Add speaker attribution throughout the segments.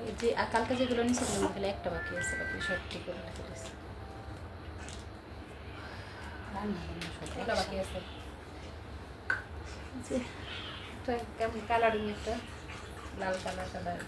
Speaker 1: এই যে কালকে যেগুলো নিয়েছিলাম খালি একটা বাকি আছে, বাকি সব ঠিক করে রেখে দিয়েছি। রান্না বাকি আছে যে কেমন কালারিং একটা লাল কালার কালার।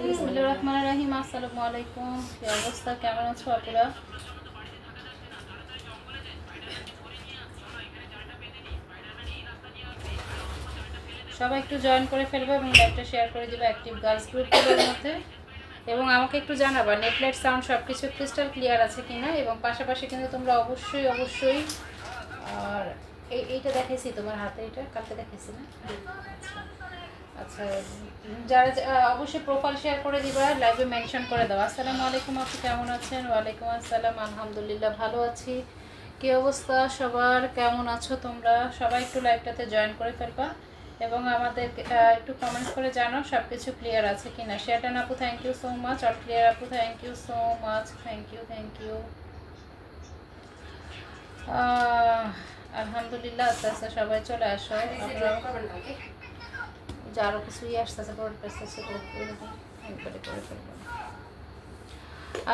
Speaker 1: বিসমিল্লাহির রহমানির রহিম। আসসালামু আলাইকুম, কি অবস্থা, কেমন আছো আপনারা? সবাই একটু জয়েন করে ফেলবে এবং লাইভটা শেয়ার করে দিবে অ্যাক্টিভ গার্লস গ্রুপগুলোর মধ্যে, এবং আমাকে একটু জানাবা নেটলাইট সাউন্ড সব কিছু ক্রিস্টাল ক্লিয়ার আছে কিনা। এবং পাশাপাশি কিন্তু তোমরা অবশ্যই আর এইটা দেখেছি তোমার হাতে, এটা কালকে দেখেছি না? আচ্ছা, যারা অবশ্যই প্রোফাইল শেয়ার করে দিবা, লাইভে মেনশন করে দাও। আসসালামু আলাইকুম, আপনি কেমন আছেন? ওয়ালাইকুম আসসালাম, আলহামদুলিল্লাহ ভালো আছি। কী অবস্থা সবার, কেমন আছো তোমরা? সবাই একটু লাইভটাতে জয়েন করে ফেলবা এবং আমাদের একটু কমেন্টস করে জানাও সব কিছু ক্লিয়ার আছে কিনা। শেয়ারটান আপু thank you so much, all clear আপু thank you so much, thank you. আলহামদুলিল্লাহ, আস্তে আস্তে সবাই চলে আসো। আরো কিছুই আসতেছে,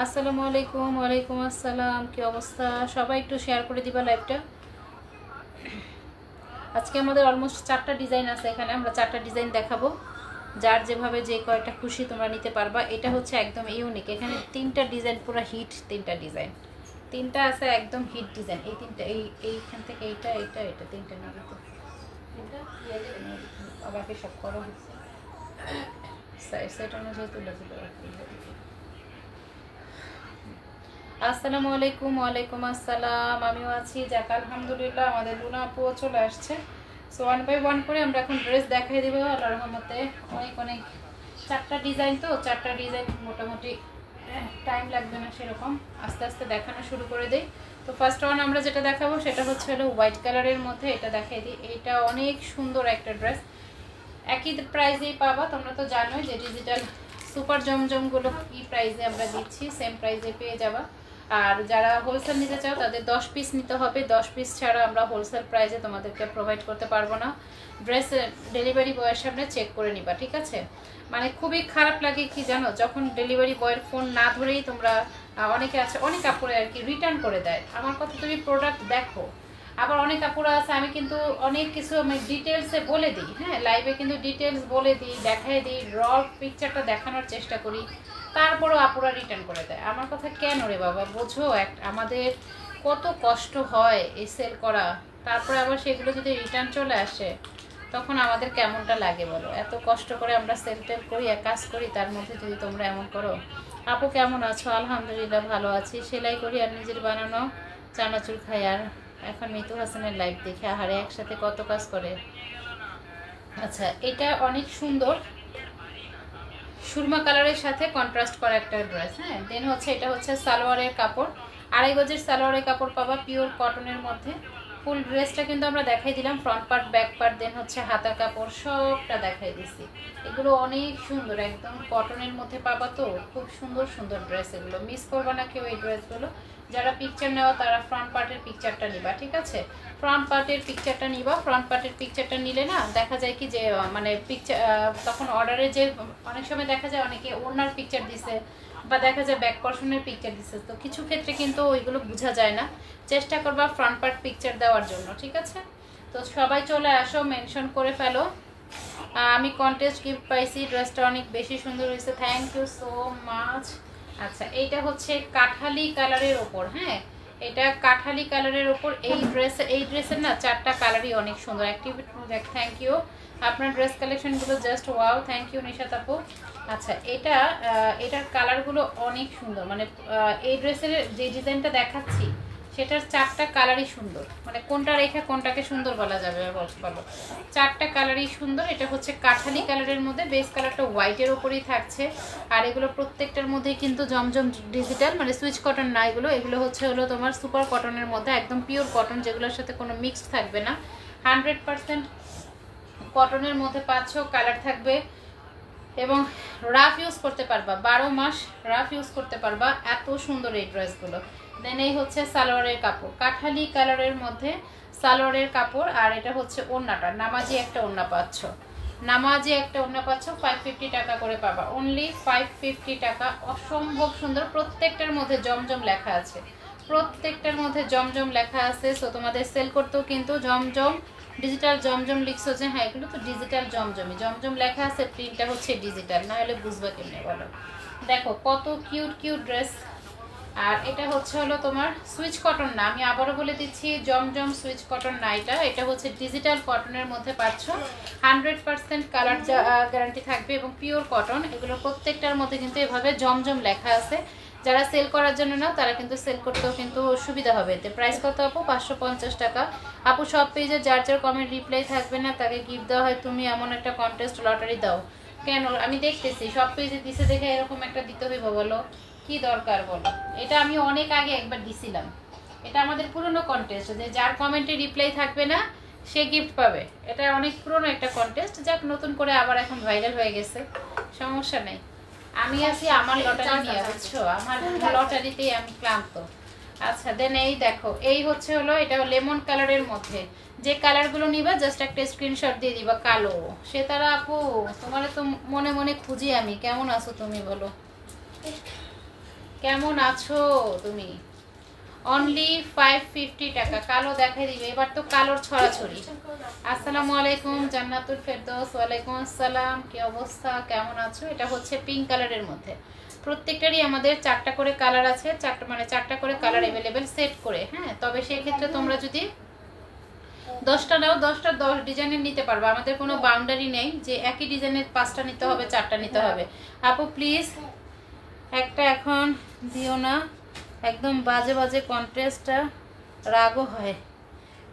Speaker 1: আসসালামু আলাইকুম। ওয়ালাইকুম আসসালাম, কি অবস্থা সবাই? একটু শেয়ার করে দিবা লাইভটা। আজকে আমাদের অলমোস্ট 4টা ডিজাইন আছে এখানে, আমরা 4টা ডিজাইন দেখাবো, যার যেভাবে যে কয়টা খুশি তোমরা নিতে পারবা। এটা হচ্ছে একদম ইউনিক, এখানে 3টা ডিজাইন পুরো হিট, 3টা ডিজাইন, 3টা আছে একদম হিট ডিজাইন। এই 3টা এইখান থেকে এইটা 3টা নিয়ে যেত, বাকি সব করা হচ্ছে সেট অনুযায়ী তুলে দিল। আসসালামু আলাইকুম। ওয়ালাইকুম আসসালাম, আমিও আছি, যাক আলহামদুলিল্লাহ। আমাদের লুনা আপুও চলে আসছে। সো 1 বাই 1 করে আমরা এখন ড্রেস দেখাই দেবো আল্লাহর রহমতে। অনেক 4টা ডিজাইন, তো 4টা ডিজাইন মোটামুটি টাইম লাগবে না সেরকম, আস্তে আস্তে দেখানো শুরু করে দিই। তো ফার্স্ট ওয়ান আমরা যেটা দেখাবো সেটা হচ্ছে হলো হোয়াইট কালারের মধ্যে, এটা দেখাই দিই। এটা অনেক সুন্দর একটা ড্রেস, একই প্রাইসেই পাবা। তোমরা তো জানোই যে ডিজিটাল সুপার জমজমগুলো কী প্রাইসে আমরা দিচ্ছি, সেম প্রাইসে পেয়ে যাবা। আর যারা হোলসেল নিতে চাও তাদের 10 পিস নিতে হবে, 10 পিস ছাড়া আমরা হোলসেল প্রাইসে তোমাদেরকে প্রোভাইড করতে পারবো না। ড্রেস ডেলিভারি বয়ের সামনে চেক করে নিবা, ঠিক আছে? মানে খুবই খারাপ লাগে কি জানো, যখন ডেলিভারি বয়ের ফোন না ধরেই তোমরা, অনেকে আছে, অনেক কাপড়ে আর কি রিটার্ন করে দেয়। আমার কথা, তুমি প্রোডাক্ট দেখো। আবার অনেক কাপড় আছে, আমি কিন্তু অনেক কিছু আমি ডিটেলসে বলে দিই, হ্যাঁ লাইভে কিন্তু ডিটেলস বলে দিই, দেখাই দিই, র পিকচারটা দেখানোর চেষ্টা করি, তারপরও আপুরা রিটার্ন করে দেয়। আমার কথা কেন রে বাবা, বোঝো আমাদের কত কষ্ট হয় এই সেল করা, তারপরে আবার সেগুলো যদি রিটার্ন চলে আসে তখন আমাদের কেমনটা লাগে বলো? এত কষ্ট করে আমরা সেল টেল করি, কাজ করি, তার মধ্যে যদি তোমরা এমন করো। আপু কেমন আছো? আলহামদুলিল্লাহ ভালো আছি, সেলাই করি আর নিজের বানানো চানাচুর খাই, আর এখন মিতু হাসানের লাইভ দেখে আহারে একসাথে কত কাজ করে। আচ্ছা, এটা অনেক সুন্দর সুরমা কালারের সাথে কন্ট্রাস্ট করা একটা ড্রেস। হ্যাঁ, দেন হচ্ছে এটা হচ্ছে সালোয়ারের কাপড়, 2.5 গজের সালোয়ারের কাপড় পাবা পিওর কটনের মধ্যে। ফুল ড্রেসটা কিন্তু আমরা দেখাই দিলাম, ফ্রন্ট পার্ট, ব্যাক পার্ট, দেন হচ্ছে হাতার কাপড়, সবটা দেখাই দিছি। এগুলো অনেক সুন্দর, একদম কটনের মধ্যে পাবা, তো খুব সুন্দর সুন্দর ড্রেস, এগুলো মিস করবা না কেউ এই ড্রেসগুলো। যারা পিকচার নেওয়া তারা ফ্রন্ট পার্টের পিকচারটা নিবা, ঠিক আছে? ফ্রন্ট পার্টের পিকচারটা নিবা। ফ্রন্ট পার্টের পিকচারটা নিলে না দেখা যায় কি যে মানে পিকচার তখন অর্ডারে যে অনেক সময় দেখা যায় অনেকে ওনার পিকচার দিছে বা দেখা যায় ব্যাক পর্শনের পিকচার দিছে, তো কিছু ক্ষেত্রে কিন্তু ওইগুলো বোঝা যায় না। চেষ্টা করবা ফ্রন্ট পার্ট পিকচার দেওয়ার জন্য, ঠিক আছে? তো সবাই চলে আসো, মেনশন করে ফেলো। আমি কন্টেস্ট গিফট পাইছি, ড্রেসটা অনেক বেশি সুন্দর হয়েছে, থ্যাংক ইউ সো মাচ। আচ্ছা, এইটা হচ্ছে কাঠালি কালারের ওপর, হ্যাঁ এটা কাঠালি কালারের ওপর। এই ড্রেসের না 4টা কালারই অনেক সুন্দর, অ্যাক্টিভ, থ্যাংক ইউ। আপনার ড্রেস কালেকশনগুলো just wow, thank you Nishat আপু। আচ্ছা এটার কালারগুলো অনেক সুন্দর, মানে এই ড্রেসের যে ডিজাইনটা দেখাচ্ছি সেটার 4টা কালারই সুন্দর, মানে কোনটা রেখে কোনটাকে সুন্দর বলা যাবে বলো, 4টা কালারই সুন্দর। এটা হচ্ছে কাঠালি কালারের মধ্যে, বেস কালারটা হোয়াইটের উপরেই থাকছে। আর এগুলো প্রত্যেকটার মধ্যে কিন্তু জমজম ডিজিটাল, মানে সুইচ কটন না, এগুলো হলো তোমার সুপার কটনের মধ্যে, একদম পিওর কটন, যেগুলোর সাথে কোনো মিক্সড থাকবে না, 100% কটনের মধ্যে পাচ্ছ। কালার থাকবে এবং রাফ ইউজ করতে পারবা, 12 মাস রাফ ইউজ করতে পারবা, এত সুন্দর এই ড্রেসগুলো। দেন এই হচ্ছে সালোয়ারের কাপড়, কাঠালি কালারের মধ্যে সালোয়ারের কাপড়। আর এটা হচ্ছে ওড়নাটা, নামাজি একটা ওড়না পাচ্ছ, নামাজি একটা ওড়না পাচ্ছ, 550 টাকা করে পাবা, অনলি 550 টাকা। অসম্ভব সুন্দর, প্রত্যেকটার মধ্যে জমজম লেখা আছে, প্রত্যেকটার মধ্যে জমজম লেখা আছে। সো তোমাদের সেল করতেও কিন্তু জমজম ডিজিটাল জমজম লিখছো যে, হ্যাঁ এগুলো তো ডিজিটাল জমজমই, জমজম লেখা আছে, প্রিন্টটা হচ্ছে ডিজিটাল, না হলে বুঝবা কেমনে বলো। দেখো কত কিউট কিউট ড্রেস। আর এটা হলো তোমার সুইচ কটন না, আমি আবারও বলে দিচ্ছি, জমজম সুইচ কটন না, এটা হচ্ছে ডিজিটাল কটনের মধ্যে পাচ্ছ, 100% কালার গ্যারান্টি থাকবে এবং পিওর কটন। এগুলো প্রত্যেকটার মধ্যে কিন্তু এভাবে জমজম লেখা আছে। যারা সেল করার জন্য নাও তারা কিন্তু সেল করতেও কিন্তু সুবিধা হবে। এতে প্রাইস কত আপু? 550 টাকা। আপু সব পেজে যার যার কমেন্ট রিপ্লাই থাকবে না তাকে গিফট দেওয়া হয়, তুমি এমন একটা কন্টেস্ট লটারি দাও কেন? আমি দেখতেছি সব পেজে দিছে দেখে এরকম একটা দিতে হইব, বলো কি দরকার বলো। এটা আমি অনেক আগে একবার দিছিলাম, এটা আমাদের পুরনো কন্টেস্ট, যে যার কমেন্টে রিপ্লাই থাকবে না সে গিফট পাবে। এটা অনেক পুরনো একটা কন্টেস্ট, যাক নতুন করে আবার এখন ভাইরাল হয়ে গেছে, সমস্যা নেই। আমি আছি আমার লটারি নিয়ে, বুঝছো, আমার লটারিতেই আমি ক্লান্ত। আচ্ছা দেন এই দেখো, এই হলো এটা লেমন কালারের মধ্যে, যে কালারগুলো নিবা জাস্ট একটা স্ক্রিনশট দিয়ে দিবা। কালো সেতারা আপু, তোমার তো মনে মনে খুঁজি আমি, কেমন আছো তুমি বলো, কেমন আছো তুমি? অনলি 550 টাকা, কালো দেখাই দিবে এবার তো কালোর ছড়াছড়ি। আসসালামু আলাইকুম জান্নাতুল ফেরদৌস, ওয়ালাইকুম আসসালাম, কি অবস্থা, কেমন আছো? এটা হচ্ছে পিঙ্ক কালারের মধ্যে, প্রত্যেকটারই আমাদের 4টা করে কালার আছে, 4টা করে কালার অ্যাভেলেবেল সেট করে। হ্যাঁ, তবে সেই ক্ষেত্রে তোমরা যদি 10টা নাও 10টা 10 ডিজাইনের নিতে পারবে, আমাদের কোনো বাউন্ডারি নেই যে একই ডিজাইনের 5টা নিতে হবে 4টা নিতে হবে। আপু প্লিজ একটা এখন দিও না, একদম বাজে বাজে কন্টেস্টটা রাগও হয়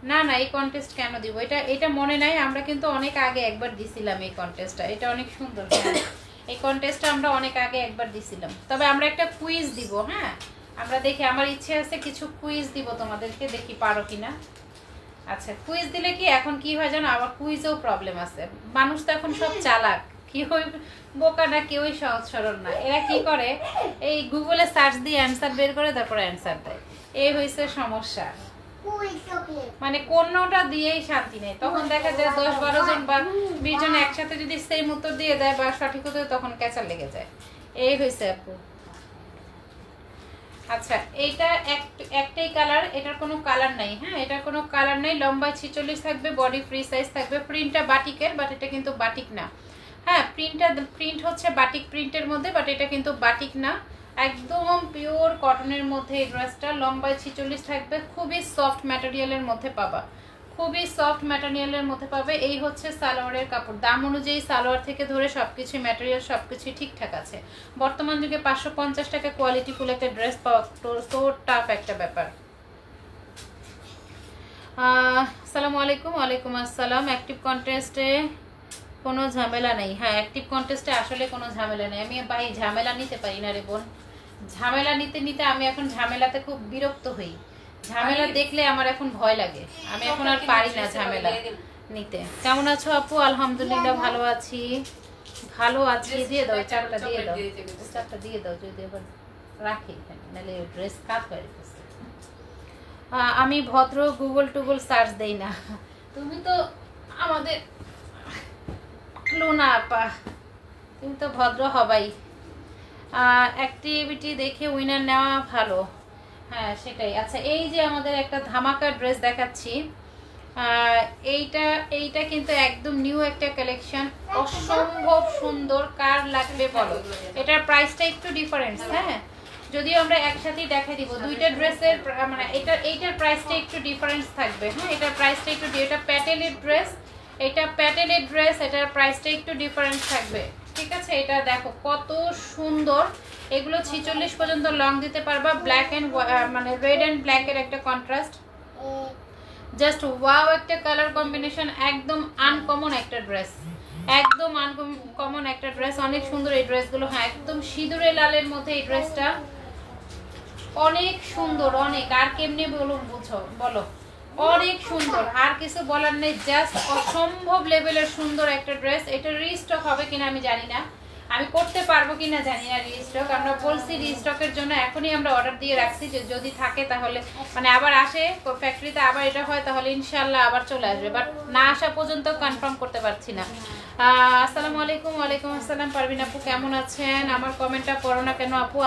Speaker 1: না। না এই কন্টেস্ট কেন দিব, এটা মনে নাই, আমরা কিন্তু অনেক আগে একবার দিছিলাম এই কন্টেস্টটা, এটা অনেক সুন্দর। এই কন্টেস্টটা আমরা অনেক আগে একবার দিছিলাম, তবে আমরা একটা কুইজ দিব। হ্যাঁ আমরা দেখি, আমার ইচ্ছে আছে কিছু কুইজ দিব তোমাদেরকে, দেখি পারো কিনা। আচ্ছা কুইজ দিলে কি এখন কি হয় জানো, আবার কুইজেও প্রবলেম আছে, মানুষ তো এখন সব চালাক, কি হই বোকা না কেউই সহজ সরল না। এরা কি করে, এই গুগলে সার্চ দিয়ে অ্যান্সার বের করে তারপরে অ্যান্সার দেয়, এই হয়েছে সমস্যা। মানে কোনটা দিয়েই শান্তি নেই, তখন দেখা যায় 10-12 জন বা 20 জন একসাথে যদি সেম উত্তর দিয়ে দেয় বা সঠিক উত্তর, তখন ক্যাচার লেগে যায়, এই হয়েছে আপু। আচ্ছা এইটা একটাই কালার, এটার কোনো কালার নাই। হ্যাঁ এটার কোনো কালার নাই, লম্বায় 46 থাকবে, বডি ফ্রি সাইজ থাকবে, প্রিন্টটা বাটিকের, বাট এটা কিন্তু বাটিক না। হ্যাঁ প্রিন্ট হচ্ছে বাটিক প্রিন্টের মধ্যে, বাট এটা কিন্তু বাটিক না, একদম পিওর কটনের মধ্যে এই ড্রেসটা, লম্বায় 46 থাকবে, খুবই সফট ম্যাটেরিয়ালের মধ্যে পাবা, খুবই সফট ম্যাটেরিয়ালের মধ্যে পাবে। এই হচ্ছে সালোয়ারের কাপড়, দাম অনুযায়ী সালোয়ার থেকে ধরে সবকিছু ম্যাটেরিয়াল সবকিছু ঠিকঠাক আছে। বর্তমান যুগে 550 টাকা কোয়ালিটি ফুল একটা ড্রেস পাওয়া তো টাফ একটা ব্যাপার। আসসালামু আলাইকুম। ওয়ালাইকুম আসসালাম। অ্যাক্টিভ কন্টেস্টে কোনো ঝামেলা নেই? হ্যাঁ অ্যাক্টিভ কন্টেস্টে আসলে কোনো ঝামেলা নেই, আমি ভাই ঝামেলা নিতে পারি না রে বোন, ঝামেলা নিতে নিতে আমি এখন ঝামেলাতে খুব বিরক্ত হই, ঝামেলা দেখলে আমার এখন ভয় লাগে, আমি এখন আর পারি না ঝামেলা নিতে। কেমন আছো আপু? আলহামদুলিল্লাহ ভালো আছি, ভালো আছি। দিয়ে দাও 4টা দিয়ে দাও, 4টা দিয়ে দাও, যদি এবার রাখি নাহলে ড্রেস কাট হয়ে গেছে। আমি ভদ্র, গুগল টুগল সার্চ দেই না, তুমি তো আমাদের লুনা আপা, তুমি তো ভদ্র হবাই। অ্যাক্টিভিটি দেখে উইনার নেওয়া ভালো, হ্যাঁ সেটাই। আচ্ছা এই যে আমাদের একটা ধামাকা ড্রেস দেখাচ্ছি, এইটা কিন্তু একদম নিউ একটা কালেকশন, অসম্ভব সুন্দর, কার লাগবে বলো। এটার প্রাইসটা একটু ডিফারেন্স, হ্যাঁ যদিও আমরা একসাথেই দেখাই দিব দুইটা ড্রেসের, মানে এইটার প্রাইসটা একটু ডিফারেন্স থাকবে। হ্যাঁ এটার প্রাইসটা একটু, এটা প্যাটেলের ড্রেস, এটা প্যাটেলের ড্রেস, এটার প্রাইসটা একটু ডিফারেন্স থাকবে, ঠিক আছে। এটা দেখো কত সুন্দর, এগুলো 46 পর্যন্ত লং দিতে পারবা। ব্ল্যাক অ্যান্ড মানে রেড অ্যান্ড ব্ল্যাকের একটা কন্ট্রাস্ট, জাস্ট ওয়াও একটা কালার কম্বিনেশন, একদম আনকমন একটা ড্রেস, একদম আনকমন একটা ড্রেস, অনেক সুন্দর এই ড্রেসগুলো। হ্যাঁ একদম সিঁদুরে লালের মধ্যে এই ড্রেসটা অনেক সুন্দর, অনেক। আর কেমনে বুঝো বলো, অনেক সুন্দর, আর কিছু বলার নেই, জাস্ট অসম্ভব লেভেলের সুন্দর একটা ড্রেস। এটা রিস্টক হবে কিনা আমি জানি না, আমি করতে পারবো কিনা জানি না রিস্টক। আমরা বলছি রিস্টকের জন্য এখনই আমরা অর্ডার দিয়ে রাখছি, যে যদি থাকে তাহলে মানে আবার আসে ফ্যাক্টরিতে আবার এটা হয় তাহলে ইনশাল্লাহ আবার চলে আসবে, বাট না আসা পর্যন্ত কনফার্ম করতে পারছি না। আসসালামু আলাইকুম। ওয়ালাইকুম আসসালাম। পারভিন আপু কেমন আছেন? আমার কমেন্টটা পড়ো না কেন আপু?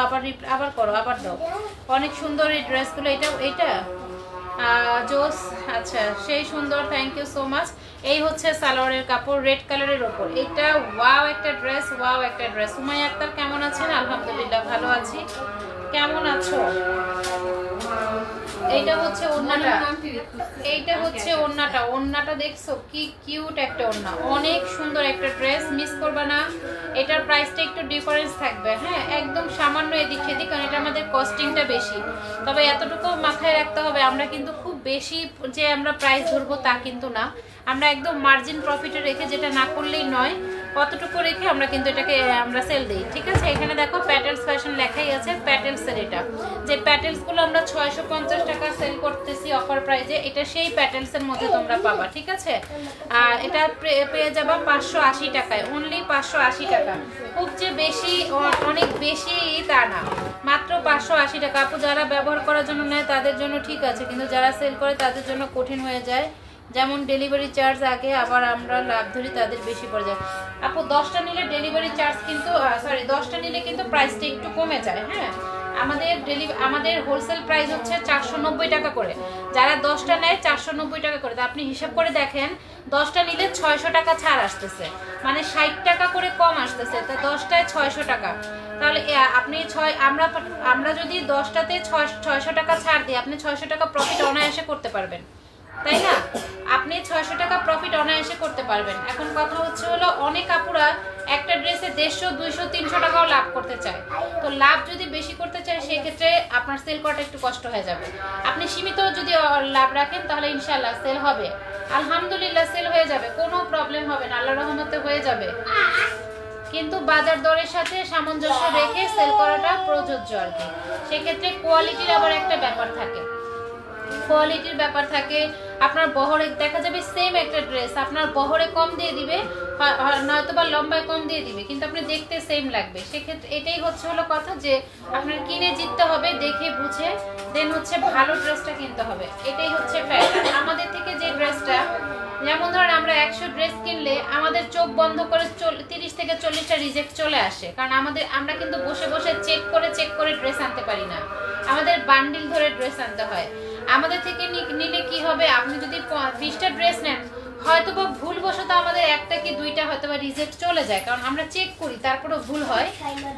Speaker 1: আবার করো, আবার দাও। অনেক সুন্দর এই ড্রেসগুলো। এটা জোস, আচ্ছা সেই সুন্দর, থ্যাংক ইউ সো মাচ। এই হচ্ছে সালোয়ারের কাপড়, রেড কালারের ওপর। এটা ওয়াও একটা ড্রেস, ওয়াও একটা ড্রেস। সুমাইয়া আক্তার কেমন আছেন? আলহামদুলিল্লাহ ভালো আছি, কেমন আছো? এইটা হচ্ছে ওড়নাটা, এইটা হচ্ছে ওড়নাটা। ওড়নাটা দেখছো কি কিউট একটা ওড়না, অনেক সুন্দর একটা ড্রেস, মিস করবে না। এটার প্রাইসটা একটু ডিফারেন্স থাকবে, হ্যাঁ একদম সামান্য এদিক সেদিক, কারণ এটা আমাদের কস্টিংটা বেশি। তবে এতটুকু মাথায় রাখতে হবে, আমরা কিন্তু খুব বেশি যে আমরা প্রাইস ধরবো তা কিন্তু না, আমরা একদম মার্জিন প্রফিটে রেখে, যেটা না করলেই নয় কতটুকু রেখে আমরা কিন্তু এটাকে আমরা সেল দিই, ঠিক আছে। এখানে দেখো প্যাটেলস ফ্যাশন লেখাই আছে, প্যাটেলসের এটা যে প্যাটেলসগুলো আমরা 650 টাকা সেল করতেছি অফার প্রাইজে, এটা সেই প্যাটেলসের মধ্যে তোমরা পাবা, ঠিক আছে। আর এটা পেয়ে যাবা 580 টাকায়, অনলি 580 টাকা। খুব যে বেশি অনেক বেশি তা না, মাত্র 580 টাকা। আপু যারা ব্যবহার করার জন্য নেয় তাদের জন্য ঠিক আছে, কিন্তু যারা সেল করে তাদের জন্য কঠিন হয়ে যায়। যেমন ডেলিভারি চার্জ আগে আবার আমরা লাভ ধরি, তাদের বেশি পড়ে যায়। আপু 10টা নিলে ডেলিভারি চার্জ কিন্তু সরি 10টা নিলে কিন্তু প্রাইসটা একটু কমে যায়, হ্যাঁ। আমাদের হোলসেল প্রাইস হচ্ছে 490 টাকা করে, যারা 10টা নেয় 490 টাকা করে। আপনি হিসাব করে দেখেন 10টা নিলে 600 টাকা ছাড় আসতেছে, মানে 60 টাকা করে কম আসতেছে, তা 10টায় 600 টাকা। তাহলে আপনি আমরা যদি 10টাতে 600 টাকা ছাড় দিই, আপনি 600 টাকা প্রফিট অনায়াসে করতে পারবেন, তাই না? আপনি 600 টাকা প্রফিট অনায়াসে করতে পারবেন। এখন কথা হচ্ছে হলো অনেক আপুরা একটা ড্রেসে 150, 200, 300 টাকাও লাভ করতে চায়, তো লাভ যদি বেশি করতে চায় সেক্ষেত্রে আপনার সেল করাটা একটু কষ্ট হয়ে যাবে। আপনি সীমিত যদি লাভ রাখেন তাহলে ইনশাল্লাহ সেল হবে, আলহামদুলিল্লাহ সেল হয়ে যাবে, কোনো প্রবলেম হবে না, আল্লাহর রহমতে হয়ে যাবে। কিন্তু বাজার দরের সাথে সামঞ্জস্য রেখে সেল করাটা প্রযোজ্য আর কি। সেক্ষেত্রে কোয়ালিটির আবার একটা ব্যাপার থাকে, কোয়ালিটির ব্যাপার থাকে। আপনার বহরে দেখা যাবে সেম একটা ড্রেস আপনার বহরে কম দিয়ে দিবে, নয়তো বা লম্বায় কম দিয়ে দিবে, কিন্তু আপনি দেখতে সেম লাগবে। সেক্ষেত্রে এটাই হচ্ছে হলো কথা, যে আপনার কিনে জিততে হবে, দেখে বুঝে দেন হচ্ছে ভালো ড্রেসটা কিনতে হবে, এটাই হচ্ছে ফ্যাক্ট। আমাদের থেকে যে ড্রেসটা, যেমন ধরেন আমরা 100 ড্রেস কিনলে আমাদের চোখ বন্ধ করে 30 থেকে 40টা রিজেক্ট চলে আসে, কারণ আমরা কিন্তু বসে বসে চেক করে ড্রেস আনতে পারি না, আমাদের বান্ডিল ধরে ড্রেস আনতে হয়। আমাদের থেকে নিলে কি হবে, আপনি যদি 20টা ড্রেস নেন, হয়তো বা ভুলবশত আমাদের একটা কি দুইটা হয়তো বা রিজেক্ট চলে যায়, কারণ আমরা চেক করি তারপরেও ভুল হয়,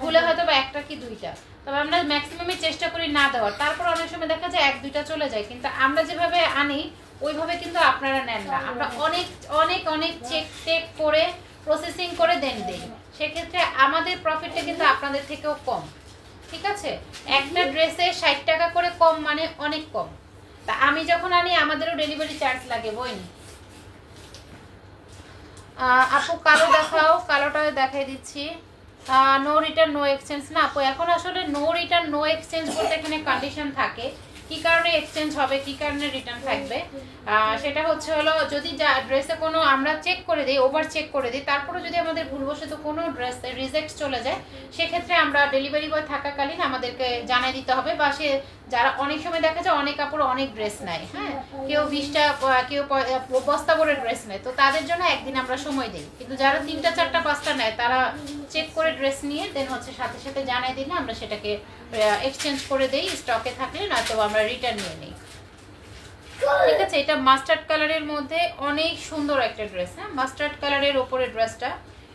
Speaker 1: ভুলে হয়তো বা একটা কি দুইটা, তবে আমরা ম্যাক্সিমামই চেষ্টা করি না দেওয়ার। তারপর অনেক সময় দেখা যায় 1-2টা চলে যায়, কিন্তু আমরা যেভাবে আনি ওইভাবে কিন্তু আপনারা নেন না, আমরা অনেক অনেক অনেক চেক করে প্রসেসিং করে দেন দিই, সেক্ষেত্রে আমাদের প্রফিটটা কিন্তু আপনাদের থেকেও কম, ঠিক আছে। একটা ড্রেসে 60 টাকা করে কম মানে অনেক কম। তা আমি যখন আনি আমাদেরও ডেলিভারি চার্জ লাগে বইনি। আপু কালো দেখাও, কালোটা দেখাই দিচ্ছি। নো রিটার্ন নো এক্সচেঞ্জ না আপু, এখন আসলে নো রিটার্ন নো এক্সচেঞ্জ বলতে এখানে কন্ডিশন থাকে, কি কারণে এক্সচেঞ্জ হবে, কি কারণে রিটার্ন থাকবে, সেটা হচ্ছে হলো যদি ড্রেসে কোনো আমরা চেক করে দিই, ওভার চেক করে দিই, তারপরে যদি আমাদের ভুলবশত কোনো ড্রেসে রিজেক্ট চলে যায়, সেক্ষেত্রে আমরা ডেলিভারি বয় থাকাকালীন আমাদেরকে জানিয়ে দিতে হবে। বা সে যারা অনেক সময় দেখা যায় অনেক কাপড় অনেক ড্রেস নেয়, হ্যাঁ, কেউ 20টা কেউ বস্তা ভরে ড্রেস নেয়, তো তাদের জন্য একদিন আমরা সময় দিই। কিন্তু যারা 3টা 4টা 5টা নেয় তারা চেক করে ড্রেস নিয়ে দেন হচ্ছে সাথে সাথে জানিয়ে দিলে আমরা সেটাকে এক্সচেঞ্জ করে দেই, স্টকে থাকলে, নয়তো আমরা রিটার্ন নিয়ে নিই, ঠিক আছে। এটা মাস্টার্ড কালারের মধ্যে অনেক সুন্দর একটা ড্রেস, হ্যাঁ, মাস্টার্ড কালারের ওপরে ড্রেসটা,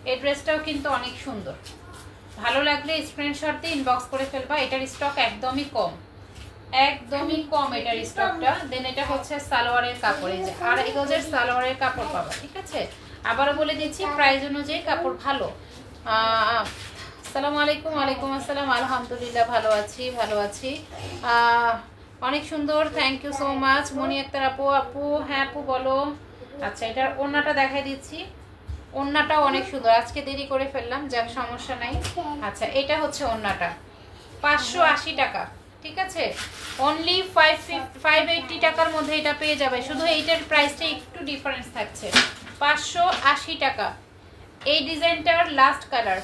Speaker 1: এই ড্রেসটাও কিন্তু অনেক সুন্দর। ভালো লাগলে স্ক্রিনশট দিয়ে ইনবক্স করে ফেলবা, এটার স্টক একদমই কম, একদমই কম এটার স্টকটা। দেন এটা হচ্ছে সালোয়ারের কাপড়, এই যে 2.5 গজের সালোয়ারের কাপড় পাবা, ঠিক আছে। আবারও বলে দিচ্ছি প্রাইস অনুযায়ী কাপড় ভালো। আসসালামু আলাইকুম। ওয়ালাইকুম আসসালাম। আলহামদুলিল্লাহ ভালো আছি, ভালো আছি। অনেক সুন্দর, থ্যাংক ইউ সো মাচ মনি আক্তার আপু। আপু হ্যাঁ আপু বলো। আচ্ছা এটার ওড়নাটা দেখাই দিচ্ছি, ওড়নাটাও অনেক সুন্দর। আজকে দেরি করে ফেললাম, যাক সমস্যা নাই। আচ্ছা এটা হচ্ছে ওড়নাটা 580 টাকা, ঠিক আছে। অনলি 580 টাকার মধ্যে এটা পেয়ে যাবে। শুধু এইটার প্রাইসটা একটু ডিফারেন্স থাকছে, 580 টাকা। এই ডিজাইনটার লাস্ট কালার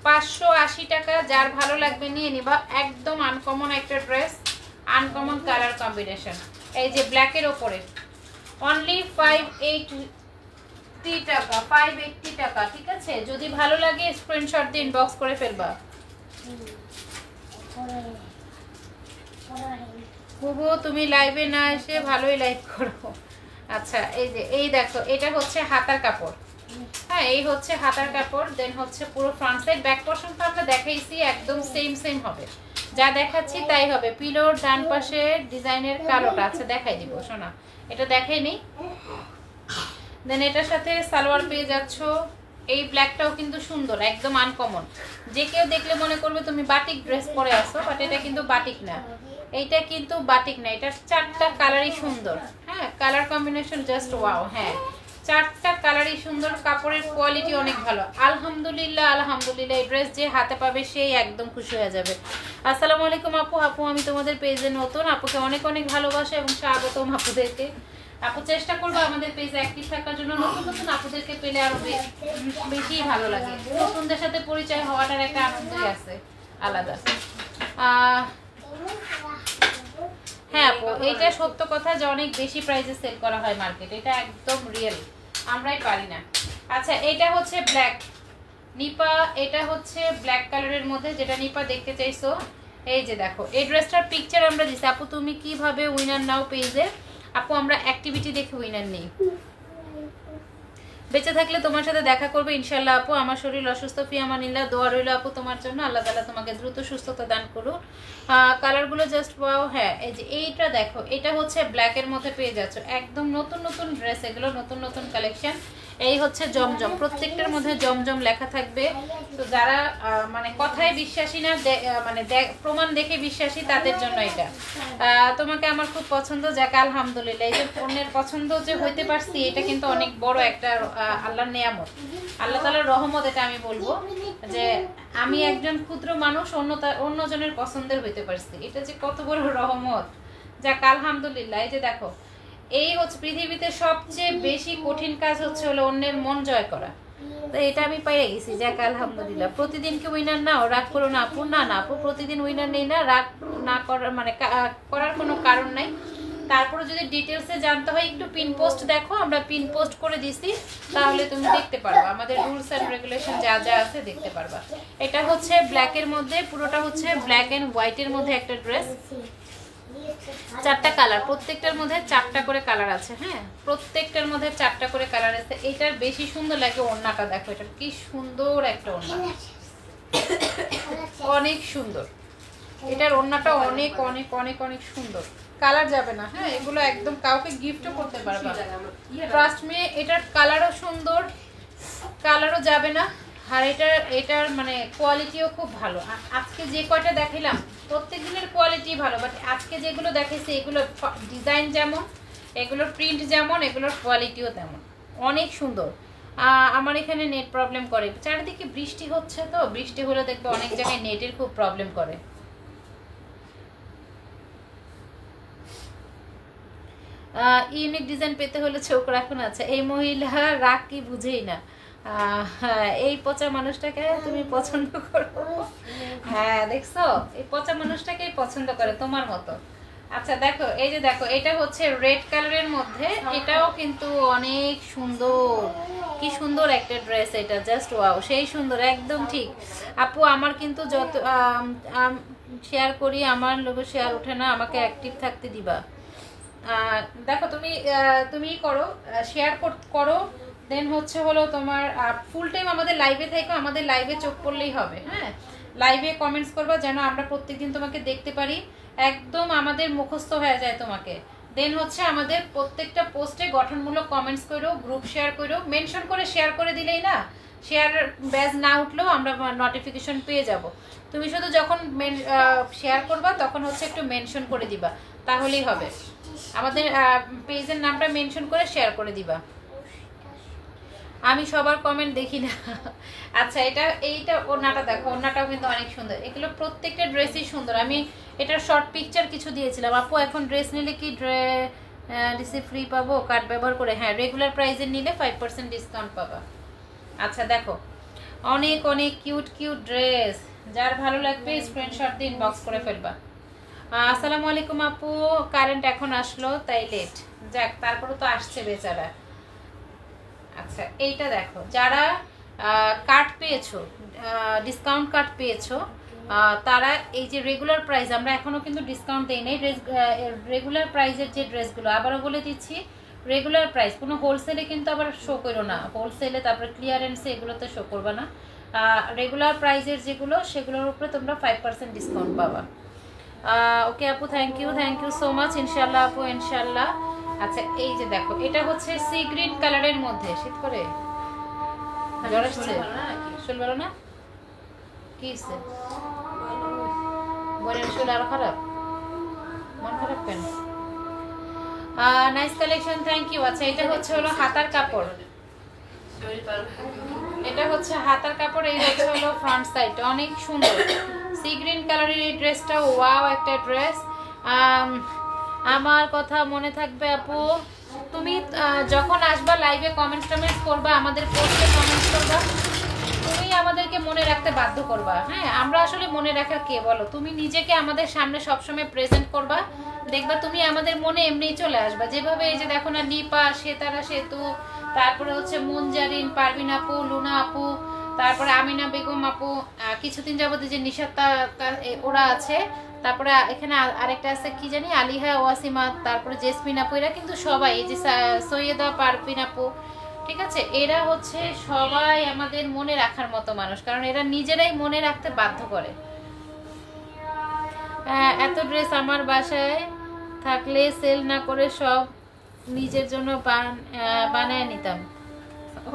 Speaker 1: 580 টাকা। যার ভালো লাগবে নিয়ে নিবা, একদম আনকমন একটা ড্রেস, আনকমন কালার কম্বিনেশন। এই যে ব্ল্যাকের ওপরে অনলি 580 টাকা, 580 টাকা, ঠিক আছে। যদি ভালো লাগে স্ক্রিনশট দিয়ে ইনবক্স করে ফেলবা। বুবু তুমি লাইভে না এসে ভালোই লাইভ করো। আচ্ছা এই যে এই দেখো এটা হচ্ছে হাতার কাপড়, হ্যাঁ এই হচ্ছে হাতার কাপড়। দেন হচ্ছে পুরো ফ্রন্ট সাইড, ব্যাক পোরশন তো আমরা দেখাইছি, একদম সেম হবে, যা দেখাচ্ছি তাই হবে। পিলোর ডান পাশে ডিজাইনের কালোটা আছে, দেখাই দিব শোনা, এটা দেখাই নেই। দেন এটার সাথে সালোয়ার পেয়ে যাচ্ছ। এই ব্ল্যাকটাও কিন্তু সুন্দর, একদম আনকমন। যে কেউ দেখলে মনে করবে তুমি বাটিক ড্রেস পরে আসো, বাট এটা কিন্তু বাটিক না, এইটা কিন্তু বাটিক না। এটার 4টা কালারই সুন্দর, হ্যাঁ কালার কম্বিনেশন জাস্ট ওয়াও। হ্যাঁ 4টা কালারই সুন্দর, কাপড়ের কোয়ালিটি অনেক ভালো। আলহামদুলিল্লাহ আলহামদুলিল্লাহ। এই ড্রেস যে হাতে পাবে সেই একদম খুশি হয়ে যাবে। আসসালামু আলাইকুম আপু। আপু আমি তোমাদের পেজে নতুন, আপুকে অনেক অনেক ভালোবাসা এবং স্বাগতম আপুদেরকে। আপু চেষ্টা করবো আমাদের পেজে অ্যাক্টিভ থাকার জন্য। নতুন নতুন আপুদেরকে পেলে আরো বেশি ভালো লাগে। নতুনদের সাথে পরিচয় হওয়াটার একটা আনন্দই আছে আলাদা। হ্যাঁ আপু এইটা সত্য কথা যে অনেক বেশি প্রাইসে সেল করা হয় মার্কেটে, এটা একদম রিয়েল, আমরাই পারি না। আচ্ছা এটা হচ্ছে ব্ল্যাক নিপা, এটা হচ্ছে ব্ল্যাক কালারের মধ্যে যেটা নিপা দেখতে চাইছো। এই যে দেখো এই ড্রেসটার পিকচার আমরা দিছি। আপু তুমি কিভাবে উইনার নাও পেজে? আপু আমরা অ্যাক্টিভিটি দেখে উইনার নেই। বেঁচে থাকলে তোমার সাথে দেখা করবে ইনশাল্লাহ আপু। আমার শরীর অসুস্থ, ফি আমানিল্লাহ, দোয়া রইল আপু তোমার জন্য। আল্লাহ তাআলা তোমাকে দ্রুত সুস্থতা দান করুন। কালারগুলো জাস্ট ওয়াও। হ্যাঁ এই যে এইটা দেখো, এটা হচ্ছে ব্ল্যাকের মধ্যে পেয়ে যাচ্ছ, একদম নতুন নতুন ড্রেস, এগুলো নতুন নতুন কালেকশন। এই হচ্ছে জমজম, প্রত্যেকটার মধ্যে জমজম লেখা থাকবে। তো যারা মানে কথায় বিশ্বাসী না, মানে প্রমাণ দেখে বিশ্বাসী, তাদের জন্য এটা। তোমাকে আমার খুব পছন্দ, যাক আলহামদুলিল্লাহ। এই যে পণ্যের পছন্দ যে হইতে পারছি, এটা কিন্তু অনেক বড় একটা আল্লাহর নিয়ামত, আল্লাহ তাআলার রহমত। এটা আমি বলবো যে আমি একজন ক্ষুদ্র মানুষ অন্যজনের পছন্দের হইতে পারছি, এটা যে কত বড় রহমত, যাক আলহামদুলিল্লাহ। এই যে দেখো এই হচ্ছে পৃথিবীতে সবচেয়ে বেশি কঠিন কাজ হচ্ছে হলো অন্যের মন জয় করা। তো এটা আমি পেয়ে গেছি, যাক আলহামদুলিল্লাহ। প্রতিদিন কি উইনার নাও? রাগ করো না আপু। না না আপু প্রতিদিন উইনার নেই না, রাগ না করার মানে করার কোনো কারণ নাই। তারপরে যদি ডিটেলসে জানতে হয় একটু পিন পোস্ট দেখো, আমরা পিন পোস্ট করে দিছি, তাহলে তুমি দেখতে পারবা আমাদের রুলস অ্যান্ড রেগুলেশন যা যা আছে দেখতে পারবা। এটা হচ্ছে ব্ল্যাকের মধ্যে, পুরোটা হচ্ছে ব্ল্যাক অ্যান্ড হোয়াইটের মধ্যে একটা ড্রেস। 4টা কালার, প্রত্যেকটার মধ্যে 4টা করে কালার আছে। হ্যাঁ প্রত্যেকটার মধ্যে 4টা করে কালার আছে। এটার বেশি সুন্দর লাগে ওড়নাটা, দেখো এটা কি সুন্দর একটা ওড়না, অনেক সুন্দর। এটার ওড়নাটা অনেক অনেক অনেক অনেক সুন্দর, কালার যাবে না। হ্যাঁ এগুলো একদম কাউকে গিফটও করতে পারবা, ট্রাস্ট মি। এটার কালারও সুন্দর, কালারও যাবে না। আর এটার মানে কোয়ালিটিও খুব ভালো। আজকে যে কয়টা দেখাইলাম প্রত্যেক দিনের কোয়ালিটি ভালো, বাট আজকে যেগুলো দেখাইছি এগুলো ডিজাইন যেমন, এগুলোর প্রিন্ট যেমন, এগুলোর কোয়ালিটিও তেমন, অনেক সুন্দর। আমার এখানে নেট প্রবলেম করে, চারিদিকে বৃষ্টি হচ্ছে, তো বৃষ্টি হলে দেখবে অনেক জায়গায় নেটের খুব প্রবলেম করে। ইউনিক ডিজাইন পেতে হলে চোখ রাখুন। আছে এই মহিলা রাগ কি বুঝেই না, এই পচা মানুষটাকে তুমি পছন্দ করো। হ্যাঁ দেখছো এই পচা মানুষটাকেই পছন্দ করে তোমার মতো। আচ্ছা দেখো এই যে দেখো এটা হচ্ছে রেড কালারের মধ্যে, এটাও কিন্তু অনেক সুন্দর, কি সুন্দর একটা ড্রেস। এটা জাস্ট ওয়াও, সেই সুন্দর, একদম ঠিক। আপু আমার কিন্তু যত শেয়ার করি আমার লোক শেয়ার ওঠে না, আমাকে অ্যাক্টিভ থাকতে দিবা। দেখো তুমি করো, শেয়ার করো, দেন হচ্ছে হলো তোমার ফুল টাইম আমাদের লাইভে থেকো, আমাদের লাইভে চোখ পড়লেই হবে। হ্যাঁ লাইভে কমেন্টস করবা যেন আমরা প্রত্যেকদিন তোমাকে দেখতে পারি। একদম আমাদের মুখস্থ হয়ে যায় তোমাকে। দেন হচ্ছে আমাদের প্রত্যেকটা পোস্টে গঠনমূলক কমেন্টস করো, গ্রুপ শেয়ার করো, মেনশন করে শেয়ার করে দিলেই না, শেয়ার ব্যাজ না উঠলেও আমরা নোটিফিকেশন পেয়ে যাব। তুমি শুধু যখন শেয়ার করবা তখন হচ্ছে একটু মেনশন করে দিবা, তাহলেই হবে। আমাদের পেজের নামটা মেনশন করে শেয়ার করে দিবা। আমি সবার কমেন্ট দেখি না। আচ্ছা, এইটা ওড়নাটা দেখো, ওড়নাটাও কিন্তু অনেক সুন্দর। এগুলো প্রত্যেকটা ড্রেসই সুন্দর। আমি এটার শর্ট পিকচার কিছু দিয়েছিলাম। আপু এখন ড্রেস নিলে কি ডিসি ফ্রি পাবো কার্ড ব্যবহার করে? হ্যাঁ, রেগুলার প্রাইসে নিলে 5% ডিসকাউন্ট পাবা। আচ্ছা দেখো, অনেক অনেক কিউট কিউট ড্রেস। যার ভালো লাগবে স্ক্রিনশট দিয়ে ইনবক্স করে ফেলবা। আসসালামু আলাইকুম আপু, কারেন্ট এখন আসলো তাই লেট। যাক, তারপরে তো আসছে বেচারা। আচ্ছা, এইটা দেখো, যারা কার্ড পেয়েছো, ডিসকাউন্ট কার্ড পেয়েছো, তারা এই যে রেগুলার প্রাইস, আমরা এখনো কিন্তু ডিসকাউন্ট দেই নাই। রেগুলার প্রাইসের যে ড্রেসগুলো আবারও বলে দিচ্ছি, রেগুলার প্রাইস, কোনো হোলসেলে কিন্তু আবার শো করো না। হোলসেলে তারপরে ক্লিয়ারেন্সে এগুলোতে শো করবা না। রেগুলার প্রাইসের যেগুলো, সেগুলোর উপরে তোমরা 5% ডিসকাউন্ট পাবা। ওকে আপু, থ্যাংক ইউ সো মাচ। ইনশাল্লাহ আপু, ইনশাল্লাহ। আচ্ছা, এই যে দেখো, এটা হচ্ছে সি গ্রিন কালারের মধ্যে। শীত করে জ্বর আসছে, শরীর ভালো না? কি হচ্ছে? বোনের শরীর আরো খারাপ? মন খারাপ কেন? Nice collection, thank you. আচ্ছা, এটা হচ্ছে হলো হাতার কাপড়। এটা হচ্ছে হাতার কাপড়, এই হচ্ছে হলো ফ্রন্ট সাইড। অনেক সুন্দর সি গ্রিন কালারের এই ড্রেসটা, ওয়াও একটা ড্রেস। আমার কথা মনে থাকবে আপু, তুমি যখন আসবা লাইভে কমেন্টস করবা, আমাদের পোস্টে কমেন্টস করবা, তুমি আমাদেরকে মনে রাখতে বাধ্য করবা। হ্যাঁ, আমরা আসলে মনে রাখার কে বলো? তুমি নিজেকে আমাদের সামনে সবসময় প্রেজেন্ট করবা, দেখবা তুমি আমাদের মনে এমনিই চলে আসবা। যেভাবে এই যে দেখো না, নিপা, সেতারা সেতু, তারপরে হচ্ছে মুনজারিন, পারভিন আপু, লুনা আপু, তারপরে আমিনা বেগম আপু, কিছুদিন যাবত যে নিশাত ওরা আছে, তারপরে এখানে আরেকটা আছে কি জানি, আলিহা ওয়াসিমা, তারপরে জেসমিন আপু, এরা কিন্তু সবাই, এই যে সৈয়দা পারভিন আপু, ঠিক আছে, এরা হচ্ছে সবাই আমাদের মনে রাখার মতো মানুষ, কারণ এরা নিজেরাই মনে রাখতে বাধ্য করে। এত ড্রেস আমার বাসায় থাকলে সেল না করে সব নিজের জন্য বানায় নিতাম।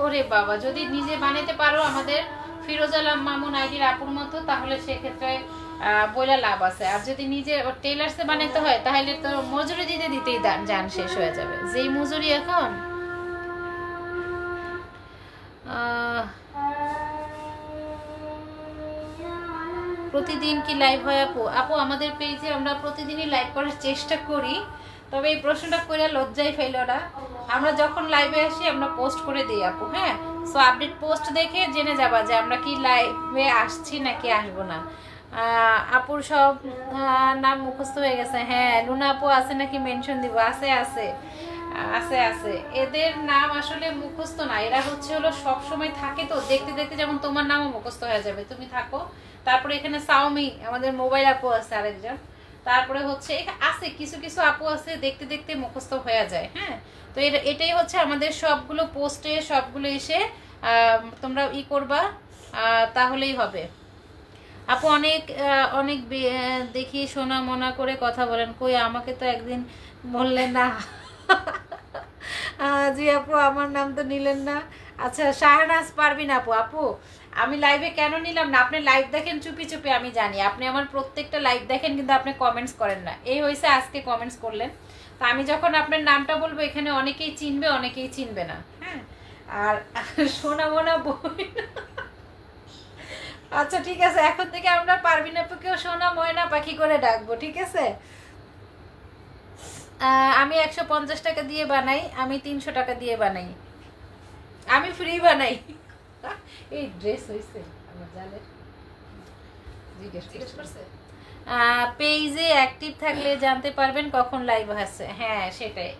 Speaker 1: ওরে বাবা, যদি নিজে বানাতে পারো আমাদের ফিরোজ আলম মামুন আইডির আপুর মতো, তাহলে সেক্ষেত্রে বইলা লাভ আছে। আর যদি নিজে টেলার্সে বানাতে হয়, তাহলে তো মজুরি দিতেই যান শেষ হয়ে যাবে। যেই মজুরি এখন। প্রতিদিন কি লাইভ হয় আপু? আপু, আমাদের পেজে আমরা প্রতিদিনই লাইভ করার চেষ্টা করি, তবে এই প্রশ্নটা করে লজ্জায় ফেলো না। আমরা যখন লাইভে আসি আমরা পোস্ট করে দিই আপু। হ্যাঁ, সো আপডেট পোস্ট দেখে জেনে যাবা যে আমরা কি লাইভে আসছি নাকি আসবো না। আপুর সব নাম মুখস্থ হয়ে গেছে। হ্যাঁ, লুনা আপু আছে নাকি মেনশন দিব? আছে আছে আছে আছে। এদের নাম আসলে মুখস্থ না, এরা হচ্ছে হলো সব সময় থাকে, তো দেখতে দেখতে যেমন তোমার নামও মুখস্থ হয়ে যাবে, তুমি থাকো। তারপরে এখানে সাউমি আমাদের মোবাইল আপু আছে আরেকজন, তারপরে হচ্ছে আছে কিছু কিছু আপু আছে দেখতে দেখতে মুখস্থ হয়ে যায়। হ্যাঁ, তো এটাই হচ্ছে আমাদের সবগুলো পোস্টে সবগুলো এসে তোমরা করবা, তাহলেই হবে। আপু অনেক অনেক দেখি সোনা মনা করে কথা বলেন, কই আমাকে তো একদিন বললেন না। জি আপু, আমার নাম তো নিলেন না। আচ্ছা, শাহনাজ পারভিন আপু, আপু আমি লাইভে কেন নিলাম না? আপনি লাইভ দেখেন চুপি চুপি, আমি জানি আপনি আমার প্রত্যেকটা লাইভ দেখেন, কিন্তু আপনি কমেন্টস করেন না। এই হয়েছে আজকে কমেন্টস করলেন, তো আমি যখন আপনার নামটা বলবো এখানে অনেকেই চিনবে, অনেকেই চিনবে না। হ্যাঁ, আর সোনা মোনা বই। আচ্ছা ঠিক আছে, এখন থেকে আমরা পারভিন আপুকেও সোনা ময়না পাখি করে ডাকবো, ঠিক আছে? আমি 150 টাকা দিয়ে বানাই, আমি 300 টাকা দিয়ে বানাই, আমি ফ্রি বানাই। এই ড্রেস হইছে আমার জালের, জিজ্ঞেস করছে। পেজে অ্যাক্টিভ থাকলে জানতে পারবেন কখন লাইভ আছে। হ্যাঁ সেটাই।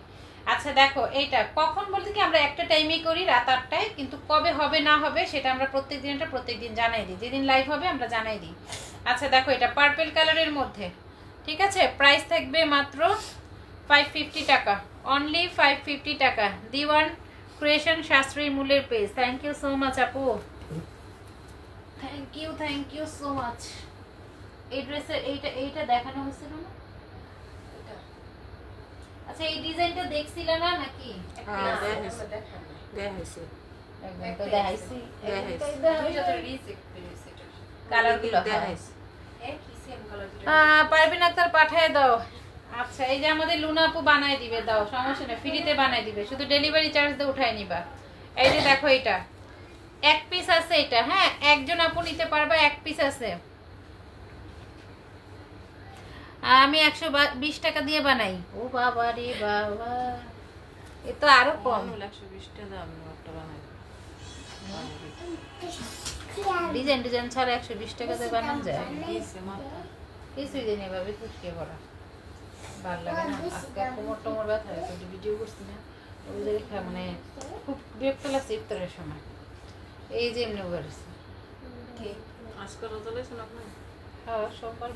Speaker 1: আচ্ছা দেখো, এইটা কখন বলতে কি আমরা একটা টাইমেই করি, রাত 8টায়, কিন্তু কবে হবে না হবে সেটা আমরা প্রত্যেকদিন জানাই দিই, যেদিন লাইভ হবে আমরা জানাই দিই। আচ্ছা দেখো, এটা পার্পল কালারের মধ্যে, ঠিক আছে, প্রাইস থাকবে মাত্র 550 টাকা, অনলি 550 টাকা। দিওয়ান ক্রিয়েশন শাস্ত্রী মূলের page. Thank you so much আপু, থ্যাংক ইউ সো মাচ। এই ড্রেসের এইটা দেখানো হয়েছিল না? আচ্ছা এই ডিজাইনটা দেখছিলা না নাকি?
Speaker 2: হ্যাঁ দেখাইছি
Speaker 1: একদম তো দেখাইছি।
Speaker 2: কালারগুলো দেখাইছি।
Speaker 1: পারবিন আক্তার পাঠিয়ে দাও। আচ্ছা এই যে আমাদের লুনা আপু বানাই দিবে, দাও সমস্যা নেই, ফ্রিতে বানাই দিবে, শুধু ডেলিভারি চার্জ দিয়ে উঠাই নিবা। এই যে দেখো এটা এক পিস আছে, এটা হ্যাঁ একজন আপু নিতে পারবা, এক পিস আছে। আমি 120 টাকা দিয়ে বানাই। ও বাবা রে বাবা, এ তো আরো কম।
Speaker 2: 120 টাকা আমি একটা বানাই।
Speaker 1: ডিজাইন ডিজাইন ছাড়া 120 টাকা দিয়ে বানানো যায়? কিছুই দিন এভাবে খুশকে করা ভালো লাগে না। আজকে কোমর টোমর ব্যথা হয়েছে, ভিডিও করছি না ওই দেখে মানে খুব বিরক্ত লাগছে ইফতারের সময়। এই যে এমনি বেরোচ্ছে
Speaker 2: আজকে রোজা লেছেন আপনি?
Speaker 1: হ্যাঁ সোমবার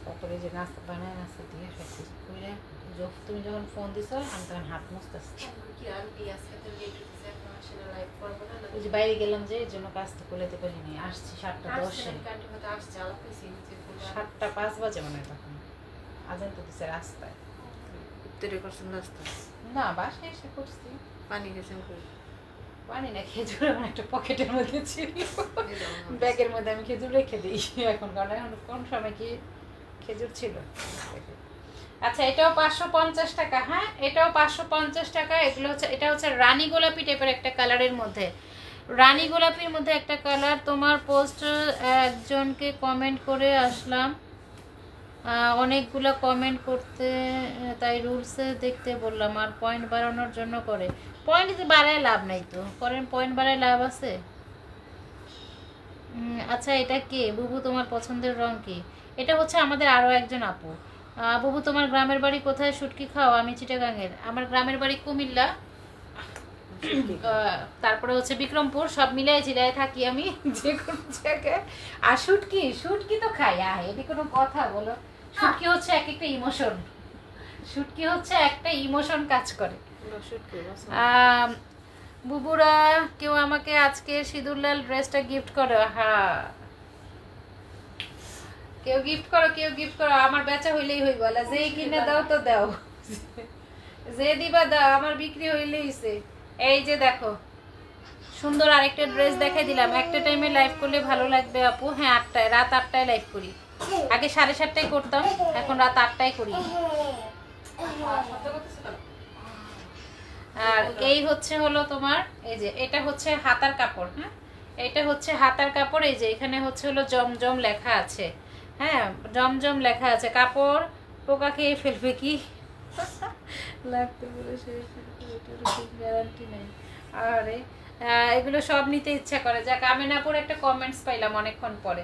Speaker 1: তারপরে যে নাস্তা বানায়, নাস্তা দিয়ে সব কিছু করে তুমি যখন ফোন দিছ আমি তখন হাত মুছতেছি। ওই যে বাইরে গেলাম যে এর জন্য কাজ তো করতে পারিনি, আসছি 7:10 7:05 বাজে মনে হয় তখন আজান তো দিছে রাস্তায়।
Speaker 2: উত্তরে করছেন রাস্তা?
Speaker 1: না বাসায় এসে করছি।
Speaker 2: পানি গেছেন কই?
Speaker 1: পানি না, খেজুর আমার একটা পকেটের মধ্যে ছিল, ব্যাগের মধ্যে আমি খেজুর রেখে দিই এখন, কারণ এখন কোন সময় কি খেজুর ছিল। আচ্ছা এটাও 550 টাকা। হ্যাঁ এটাও 550 টাকা। এগুলো হচ্ছে, এটা হচ্ছে রানী গোলাপি টাইপের একটা কালারের মধ্যে, রানী গোলাপির মধ্যে একটা কালার। তোমার পোস্ট একজনকে কমেন্ট করে আসলাম, অনেকগুলো কমেন্ট করতে, তাই রুলসে দেখতে বললাম। আর পয়েন্ট বাড়ানোর জন্য করে, পয়েন্ট বাড়ায় লাভ নাই তো, করেন পয়েন্ট বাড়ায় লাভ আছে? আচ্ছা এটা কে বুবু, তোমার পছন্দের রং কি? এটা হচ্ছে আমাদের আরও একজন আপু। বুবু তোমার গ্রামের বাড়ি কোথায়? শুটকি খাও? আমি চিটাগাঙের। আমার গ্রামের বাড়ি কুমিল্লা, তারপরে হচ্ছে বিক্রমপুর, সব মিলাই জিরায় থাকি আমি যে কোনো জায়গায়। আর শুটকি, শুটকি তো খাই, এটি কোনো কথা বলো? শুটকি হচ্ছে এক একটা ইমোশন, শুটকি হচ্ছে একটা ইমোশন কাজ করে। বুবুরা কেউ আমাকে আজকে সিঁদুরলাল ড্রেসটা গিফট করো। হ্যাঁ কেউ গিফট করো, কেউ গিফট করো, আমার বেচা হইলেই হইব, যে কিনে দাও তো দাও, যে দিবা দাও, আমার বিক্রি হইলেইছে। এই যে দেখো সুন্দর আরেকটা ড্রেস দেখাই দিলাম। একটা টাইমে লাইভ করলে ভালো লাগবে আপু। হ্যাঁ 8টায়, রাত 8টায় লাইভ করি। আগে 7:30টায় করতাম, এখন রাত 8টায় করি। আর এই হচ্ছে হলো তোমার, এই যে এটা হচ্ছে হাতার কাপড়। হ্যাঁ এটা হচ্ছে হাতার কাপড়। এই যে এখানে হচ্ছে হলো জমজম লেখা আছে। হ্যাঁ জমজম লেখা আছে। কাপড় পোকা খেয়ে ফেলবে কি লাগতে বলে গ্যারান্টি নেই। আরে এগুলো সব নিতে ইচ্ছা করে। যাক আমিনাপুর একটা কমেন্টস পাইলাম অনেকক্ষণ পরে।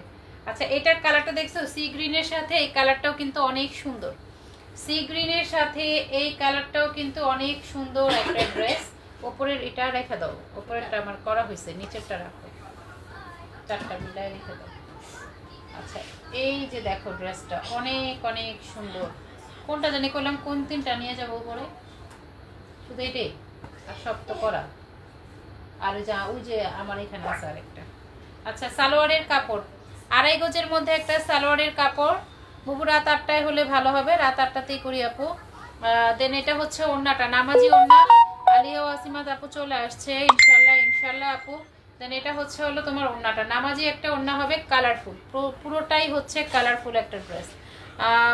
Speaker 1: আচ্ছা এটার কালারটা দেখছো, সি গ্রিনের সাথে এই কালারটাও কিন্তু অনেক সুন্দর। সি গ্রিনের সাথে এই কালারটাও কিন্তু অনেক সুন্দর একটা ড্রেস। ওপরের এটা রেখে দাও, ওপরেরটা আমার করা হয়েছে, নিচেরটা রাখো, চারটা মিলায় রেখে দাও। আচ্ছা এই যে দেখো ড্রেসটা অনেক অনেক সুন্দর। কোনটা জানি করলাম, কোন তিনটা নিয়ে যাবো পরে, শুধু এটাই আর সব তো করা। আর ওই যে আমার এখানে আছে আরেকটা। আচ্ছা সালোয়ারের কাপড় 2.5 গজের মধ্যে একটা সালোয়ারের কাপড়। বুবু রাত 8টায় হলে ভালো হবে, রাত 8টাতেই করি আপু। দেন এটা হচ্ছে ওড়নাটা, নামাজি ওড়না। আলিয়া ওয়াসিমাত আপু চলে আসছে, ইনশাল্লাহ ইনশাল্লাহ আপু। দেন এটা হচ্ছে হলো তোমার ওড়নাটা, নামাজি একটা ওড়না হবে, কালারফুল, পুরোটাই হচ্ছে কালারফুল একটা ড্রেস।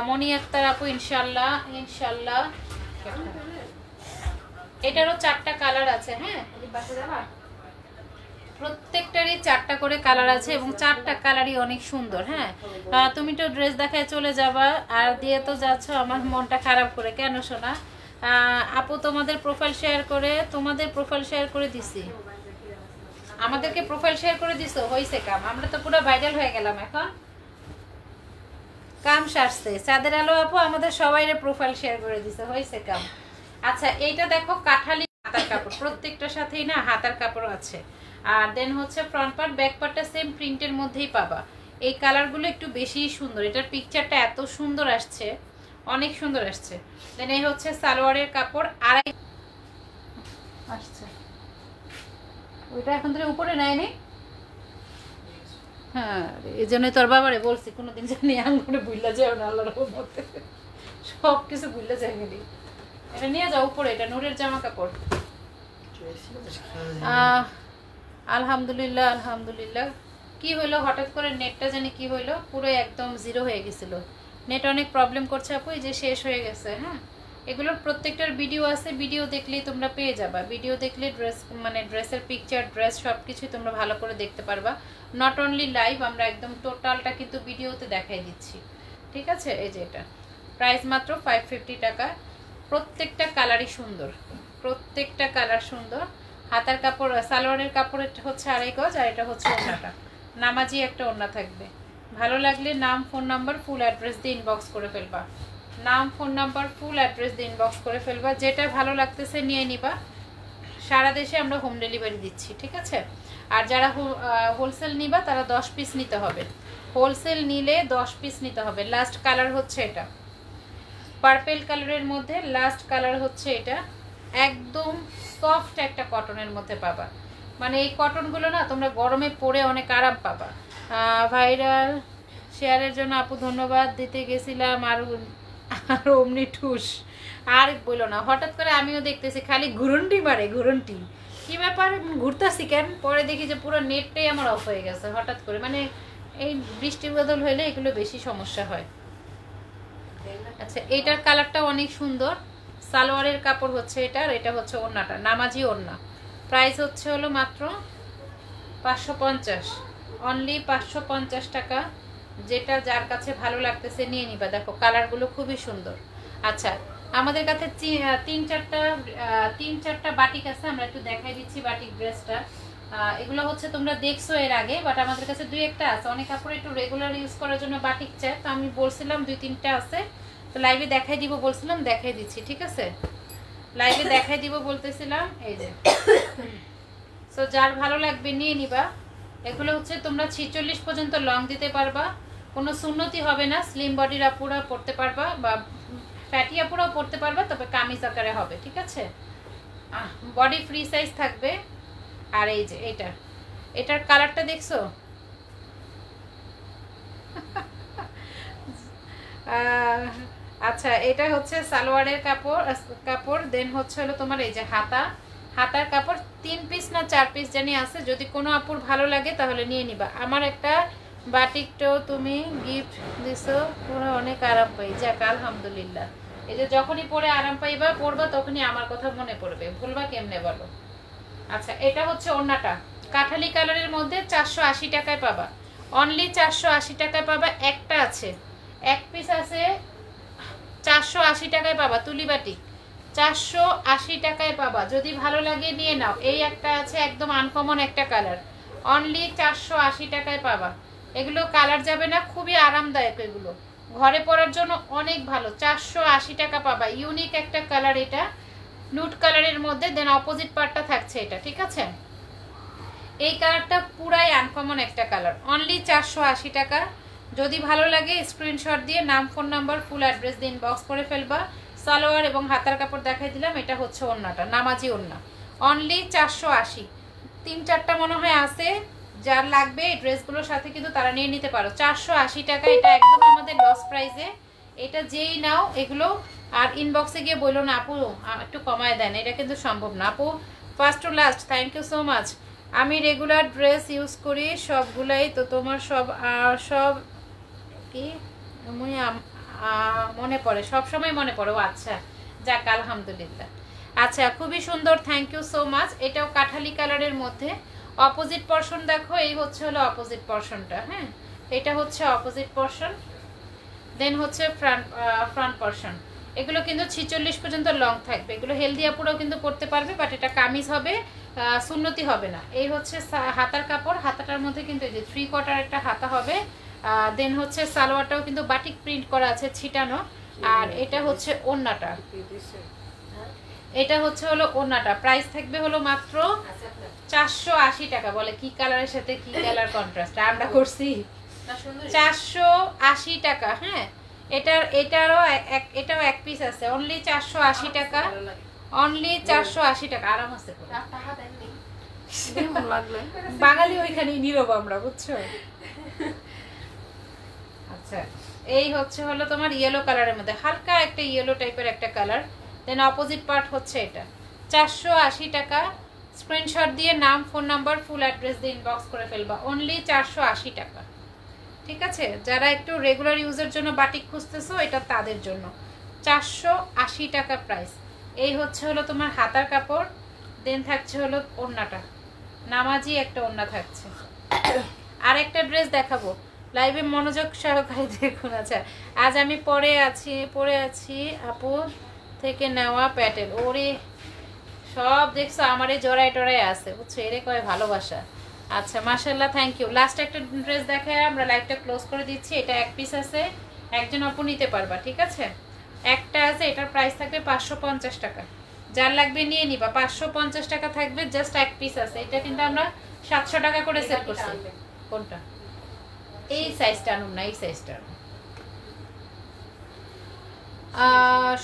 Speaker 1: মনি আক্তার আপু ইনশাল্লাহ ইনশাল্লাহ। এটারও 4টা কালার আছে। হ্যাঁ প্রত্যেকটারই 4টা করে কালার আছে এবং 4টা কালারই অনেক সুন্দর। হ্যাঁ তুমি তো ড্রেস দেখায় চলে যাবা আর দিয়ে তো যাচ্ছ আমার মনটা খারাপ করে। কেন শোনা? আপু তোমাদের প্রোফাইল শেয়ার করে দিছি, আমাদেরকে প্রোফাইল শেয়ার করে দিছো, হয়েছে কাম। আমরা তো পুরো ভাইরাল হয়ে গেলাম, এখন কাম সারছে। চাঁদের আলো আপু আমাদের সবাইরে প্রোফাইল শেয়ার করে দিছে, হয়েছে কাম। আচ্ছা এইটা দেখো কাঠালি হাতার কাপড়, প্রত্যেকটার সাথেই না হাতার কাপড় আছে। আর দেন হচ্ছে ফ্রন্ট পার্ট ব্যাক পার্টটা সেম প্রিন্টের মধ্যেই পাবা। এই কালারগুলো একটু বেশি সুন্দর, এটার পিকচারটা এত সুন্দর আসছে, অনেক সুন্দর আসছে। দেন এই হচ্ছে সালোয়ারের কাপড়, 2.5 আসছে। ওইটা এখন থেকে উপরে নেয়নি, হ্যাঁ, এই জন্যই তোর বাবারে বলছি কোনোদিন জানি আঙ্গুরে বুইলা যাও না, আল্লাহর রহমতে সব কিছু বুইলা যাই গেলি। এটা নিয়ে যাও উপরে, এটা নূরের জামা কাপড়। আলহামদুলিল্লাহ আলহামদুলিল্লাহ। কি হইলো হঠাৎ করে নেটটা জানি কি হইলো, পুরো একদম জিরো হয়ে গেছিল। নেট অনেক প্রবলেম করছে আপু, এই যে শেষ হয়ে গেছে। হ্যাঁ, এগুলোর প্রত্যেকটার ভিডিও আছে, ভিডিও দেখলেই তোমরা পেয়ে যাবা। ভিডিও দেখলে ড্রেস মানে ড্রেসের পিকচার, ড্রেস সব কিছুই তোমরা ভালো করে দেখতে পারবা। নট অনলি লাইভ, আমরা একদম টোটালটা কিন্তু ভিডিওতে দেখাই দিচ্ছি। ঠিক আছে, এই যে এটা প্রাইস মাত্র 550 টাকা। প্রত্যেকটা কালারই সুন্দর, প্রত্যেকটা কালার সুন্দর। হাতার কাপড়, সালোয়ারের কাপড় হচ্ছে 2.5 গজ, আর এটা হচ্ছে ওড়নাটা নামাজি একটা ওড়না থাকবে। ভালো লাগলে নাম, ফোন নাম্বার, ফুল অ্যাড্রেস দিয়ে ইনবক্স করে ফেলবা। নাম, ফোন নাম্বার, ফুল অ্যাড্রেস দিয়ে ইনবক্স করে ফেলবা। যেটা ভালো লাগতেছে নিয়ে নিবা। সারা দেশে আমরা হোম ডেলিভারি দিচ্ছি। ঠিক আছে, আর যারা হোলসেল নিবা তারা 10 পিস নিতে হবে। হোলসেল নিলে 10 পিস নিতে হবে। লাস্ট কালার হচ্ছে এটা, পার্পেল কালারের মধ্যে লাস্ট কালার হচ্ছে এটা। একদম সফট একটা কটনের মধ্যে পাবা। মানে এই কটনগুলো না তোমরা গরমে পরে অনেক আরাম পাবা। ভাইরাল শেয়ারের জন্য আপু ধন্যবাদ। দিতে গেছিলাম আর অমনি ঠুস, আর বলো না। হঠাৎ করে আমিও দেখতেছি খালি ঘুরন্টি মারে, ঘুরন্টি। কি ব্যাপার, ঘুরতেছি কেন? পরে দেখি যে পুরো নেটটাই আমার অফ হয়ে গেছে হঠাৎ করে। মানে এই বৃষ্টি বদল হইলে এগুলো বেশি সমস্যা হয়। আচ্ছা, এটার কালারটা অনেক সুন্দর। সালোয়ারের কাপড় হচ্ছে এটা, আর এটা হচ্ছে ওড়নাটা নামাজি ওড়না। প্রাইস হচ্ছে হলো মাত্র 550, অনলি 550 টাকা। যেটা যার কাছে ভালো লাগতেছে নিয়ে নিবা। দেখো কালারগুলো খুবই সুন্দর। আচ্ছা, আমাদের কাছে 3-4টা বাটিক আছে, আমরা একটু দেখাই দিচ্ছি বাটিক ড্রেসটা। এগুলো হচ্ছে তোমরা দেখছো এর আগে, বাট আমাদের কাছে 2-1টা আছে। অনেক কাপড় একটু রেগুলার ইউজ করার জন্য বাটিক চাই, তো আমি বলছিলাম 2-3টা আছে, তো লাইভে দেখাই দিব বলছিলাম, দেখাই দিচ্ছি। ঠিক আছে, লাইভে দেখাই দিব বলতেছিলাম। এই যে সো যার ভালো লাগবে নিয়ে নিবা। এগুলো হচ্ছে তোমরা 46 পর্যন্ত লং দিতে পারবা, কোনো সুন্নতি হবে না। স্লিম বডির আপুরা পড়তে পারবা, বা ফ্যাটি আপুরাও পড়তে পারবা, তবে কামিজ আকারে হবে। ঠিক আছে, বডি ফ্রি সাইজ থাকবে। আর এই যে এটার কালারটা দেখছো? আচ্ছা, এটা হচ্ছে সালোয়ারের কাপড় দেন হচ্ছে হলো তোমার এই যে হাতার কাপড় 3 পিস না 4 পিস জানি আছে। যদি কোনো আপুর ভালো লাগে তাহলে নিয়ে নিবা। আমার একটা বাটিকটো তুমি গিফট দিছো, পুরো অনেক আরাম পাই। যাক আলহামদুলিল্লাহ। এই যে যখনই পরে আরাম পাইবা, পরবা, তখনই আমার কথা মনে পড়বে। ভুলবা কেমনে বলো? আচ্ছা, এটা হচ্ছে ওড়নাটা কাঠালি কালারের মধ্যে 480 টাকায় পাবা। অনলি 480 টাকায় পাবা। একটা আছে, এক পিস আছে, 480 টাকায় পাবা। তুলিবাটি 480 টাকায় পাবা। যদি ভালো লাগে নিয়ে নাও। এই একটা আছে, একদম আনকমন একটা কালার, অনলি 480 টাকায় পাবা। এগুলো কালার যাবে না, খুবই আরামদায়ক। এগুলো ঘরে পরার জন্য অনেক ভালো। 480 টাকা পাবা। ইউনিক একটা কালার এটা, নুট কালারের মধ্যে। দেন অপোজিট পার্টটা থাকছে এটা। ঠিক আছে, এই কালারটা পুরাই আনকমন একটা কালার, অনলি 480 টাকা। যদি ভালো লাগে স্ক্রিনশট দিয়ে নাম, ফোন নাম্বার, ফুল অ্যাড্রেস দিয়ে ইনবক্স করে ফেলবা। সালোয়ার এবং হাতার কাপড় দেখাই দিলাম। এটা হচ্ছে ওড়নাটা নামাজি ওড়না, অনলি 480। 3-4টা মনে হয় আছে, যার লাগবে এই ড্রেসগুলোর সাথে কিন্তু তারা নিয়ে নিতে পারো। 480 টাকা, এটা একদম আমাদের লস প্রাইসে। এটা যেই নাও এগুলো। আর ইনবক্সে গিয়ে বললো না আপু একটু কমায় দেন, এটা কিন্তু সম্ভব না আপু। First to last, thank you so much. আমি রেগুলার ড্রেস ইউজ করি সবগুলাই, তো তোমার সব কি মনে পড়ে, সব সময় মনে পড়ে। ও আচ্ছা, যাক আলহামদুলিল্লাহ। আচ্ছা, খুবই সুন্দর, থ্যাংক ইউ সো মাচ। এটাও কাঠালি কালারের মধ্যে। অপোজিট পোরশন দেখো, এই হচ্ছে হলো অপোজিট পোরশনটা। হ্যাঁ, এটা হচ্ছে অপোজিট পোরশন, দেন হচ্ছে ফ্রন্ট পোরশন। এগুলো কিন্তু 46 পর্যন্ত লং থাকবে। এগুলো হেলদি আপুরাও কিন্তু পরতে পারবে, বাট এটা কামিজ হবে, সুন্নতি হবে না। এই হচ্ছে হাতার কাপড়। হাতাটার মধ্যে কিন্তু এই যে 3/4 একটা হাতা হবে। দেন হচ্ছে সালোয়ারটাও কিন্তু বাটিক প্রিন্ট করা আছে, ছিটানো। আর এটা হচ্ছে ওড়নাটা, এটা হচ্ছে হলো ওড়নাটা। প্রাইস থাকবে হলো মাত্র 480 টাকা। বলে কি কালারের সাথে কি কালার কন্ট্রাস্ট আমরা করছি। 480 টাকা। হ্যাঁ, এটাও এক পিস আছে, অনলি 480 টাকা, অনলি 480 টাকা। আরাম আছে,
Speaker 2: লাগলে
Speaker 1: বাঙালি ওইখানে নীরব আমরা, বুঝছো? আচ্ছা, এই হলো তোমার ইয়েলো কালারের মধ্যে হালকা একটা ইয়েলো টাইপের একটা কালার। দেন অপোজিট পার্ট হচ্ছে এটা। 480 টাকা। স্ক্রিনশট দিয়ে নাম, ফোন নাম্বার, ফুল অ্যাড্রেস দিয়ে ইনবক্স করে ফেলবা। অনলি 480 টাকা। ঠিক আছে, যারা একটু রেগুলার ইউজের জন্য বাটিক খুঁজতেছো এটা তাদের জন্য 480 টাকা প্রাইস। এই হলো তোমার হাতার কাপড়। দেন থাকছে ওড়নাটা, নামাজি একটা ওড়না থাকছে। আর একটা ড্রেস দেখাবো, লাইভে মনোযোগ সহকারে দেখুন। আচ্ছা, আজ আমি পরে আছি আপু থেকে নেওয়া প্যাটেল। ওরে সব দেখছো আমার এই জড়াই টড়াই আছে, বুঝছো, এরে কয় ভালোবাসা। আচ্ছা মাশাআল্লাহ, থ্যাংক ইউ। লাস্ট একটা ড্রেস দেখায় আমরা লাইভটা ক্লোজ করে দিচ্ছি। এটা এক পিস আছে, একজন আপু নিতে পারবা, ঠিক আছে? একটা আছে, এটার প্রাইস থাকবে 550 টাকা। যার লাগবে নিয়ে নিবা, 550 টাকা থাকবে, জাস্ট এক পিস আছে। এটা কিন্তু আমরা 700 টাকা করে সেল করছি। কোনটা? এই সাইজটা আনুন না, এই সাইজটা আনুন।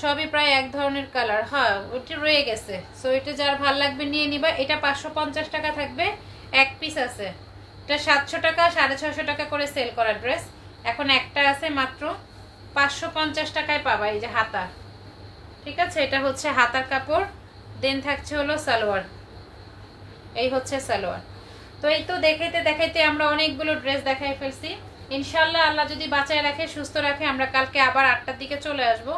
Speaker 1: সবই প্রায় এক ধরনের কালার। হ্যাঁ, ওটা রয়ে গেছে। সো এটা যার ভাল লাগবে নিয়ে নিবা। এটা 550 টাকা থাকবে, এক পিস আছে। এটা 700 টাকা 650 টাকা করে সেল করা ড্রেস। এখন একটা আছে মাত্র 550 টাকায় পাবা। এই যে হাতা, ঠিক আছে? এটা হচ্ছে হাতার কাপড়। দেন থাকছে সালোয়ার। এই হচ্ছে সালোয়ার। তো এই তো দেখাইতে দেখাইতে আমরা অনেকগুলো ড্রেস দেখাই ফেলছি। ইনশাল্লাহ আল্লাহ যদি বাঁচায় রাখে, সুস্থ রাখে, আমরা কালকে আবার 8টার দিকে চলে আসব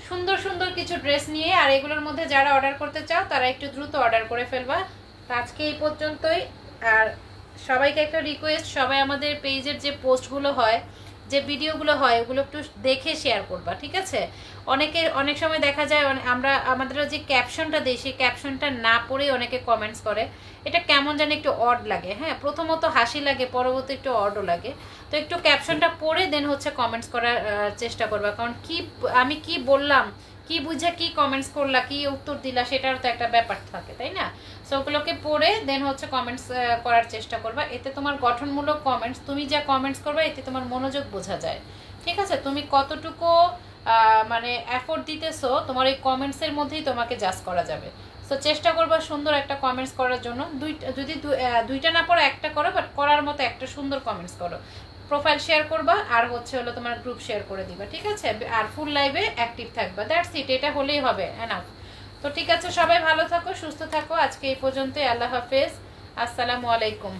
Speaker 1: সুন্দর সুন্দর কিছু ড্রেস নিয়ে। আর এগুলোর মধ্যে যারা অর্ডার করতে চাও তারা একটু দ্রুত অর্ডার করে ফেলবা। তো আজকে এই পর্যন্তই। আর সবাইকে একটা রিকোয়েস্ট, সবাই আমাদের পেজের যে পোস্টগুলো হয়, যে ভিডিওগুলো হয়, ওগুলো একটু দেখে শেয়ার করবা, ঠিক আছে? অনেক সময় দেখা যায় আমাদের যে ক্যাপশনটা দিই, সেই ক্যাপশনটা না পড়ে অনেকে কমেন্টস করে। এটা কেমন জানি একটু অড লাগে। হ্যাঁ, প্রথমত হাসি লাগে, পরবর্তী একটু অডও লাগে। তো একটু ক্যাপশনটা পড়ে দেন কমেন্টস করার চেষ্টা করবা। কারণ আমি কি বললাম, কি বুঝে কি কমেন্টস করলা, কি উত্তর দিলা, সেটার তো একটা ব্যাপার থাকে, তাই না? সো ওগুলোকে পড়ে দেন কমেন্টস করার চেষ্টা করবা। এতে তোমার গঠনমূলক কমেন্টস, তুমি যা কমেন্টস করবা এতে তোমার মনোযোগ বোঝা যায়, ঠিক আছে? তুমি কতটুকু মানে এফোর্ট দিতেছো তোমার এই কমেন্টসের মধ্যেই তোমাকে জাজ করা যাবে। সো চেষ্টা করবা সুন্দর একটা কমেন্টস করার জন্য। যদি দুইটা না পড়ো একটা করো, বাট করার মতো একটা সুন্দর কমেন্টস করো। প্রোফাইল শেয়ার করবা, আর তোমার গ্রুপ শেয়ার করে দিবা, ঠিক আছে? আর ফুল লাইভে অ্যাক্টিভ থাকবা। দ্যাটস ইট, এটা হলেই হবে, এনাফ। তো ঠিক আছে, সবাই ভালো থাকো, সুস্থ থাকো। আজকে এই পর্যন্তই। আল্লাহ হাফেজ, আসসালামু আলাইকুম।